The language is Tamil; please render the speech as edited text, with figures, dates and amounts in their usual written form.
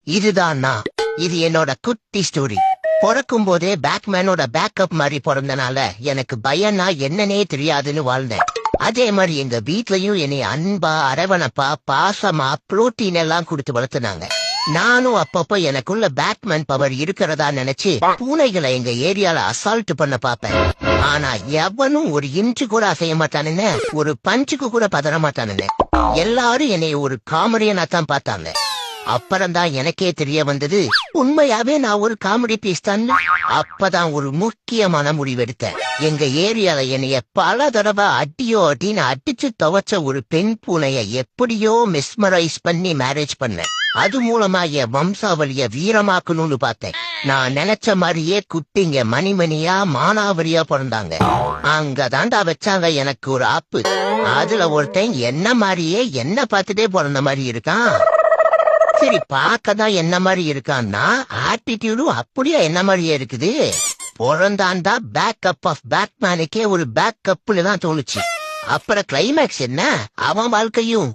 இதுதான் நான். இது என்னோட குட்டி ஸ்டோரி. பிறக்கும் போதே பேட்மேனோட பேக்கப் மாதிரி பிறந்தனால எனக்கு பயம்னா என்னன்னே தெரியாதுன்னு வாழ்ந்தேன். அதே மாதிரி எங்க வீட்லயும் என்னை அன்பா அரவணைப்பா பாசமா புரோட்டீன் எல்லாம் கொடுத்து வளர்த்துனாங்க. நானும் அப்பப்ப எனக்குள்ள பேட்மேன் பவர் இருக்கிறதா நினைச்சு பூனைகளை எங்க ஏரியால அசால்ட் பண்ண பாப்பேன். ஆனா எவனும் ஒரு இன்ச்சு கூட அசைய மாட்டானுன்னு, ஒரு பஞ்சுக்கு கூட பதற மாட்டானுன்னு. எல்லாரும் என்னை ஒரு காமெடியனா தான் பார்த்தாங்க. அப்புறம்தான் எனக்கே தெரிய வந்தது, உண்மையாவே நான் ஒரு காமெடி பீஸ் தான். அப்பதான் ஒரு முக்கியமான முடிவெடுத்தேன். எங்க ஏரியால என்னைய பல தடவை அடியோ அப்படின்னு அடிச்சு துவைச்ச ஒரு பெண் பூனைய எப்படியோ மெஸ்மரைஸ் பண்ணி மேரேஜ் பண்ணேன். அது மூலமா என் வம்சாவளிய வீரமாக்கணும்னு பார்த்தேன். நான் நினைச்ச மாதிரியே குட்டிங்க மணிமணியா மானாவரியா பிறந்தாங்க. அங்கதாண்டா வச்சாங்க எனக்கு ஒரு ஆப்பு. அதுல ஒருத்தன் என்ன மாதிரியே என்ன பார்த்துட்டே பிறந்த மாதிரி இருக்கான். சரி, பார்க்கதான் என்ன மாதிரி இருக்கான்னா ஆட்டிடியூடும் அப்படியே என்ன மாதிரியே இருக்குது. பிறந்தாண்டா பேக்கப் ஆஃப் பேட்மேனுக்கே ஒரு பேக்கப்னு தான் தோணுச்சு. அப்புறம் கிளைமேக்ஸ் என்ன, அவன் வாழ்க்கையும்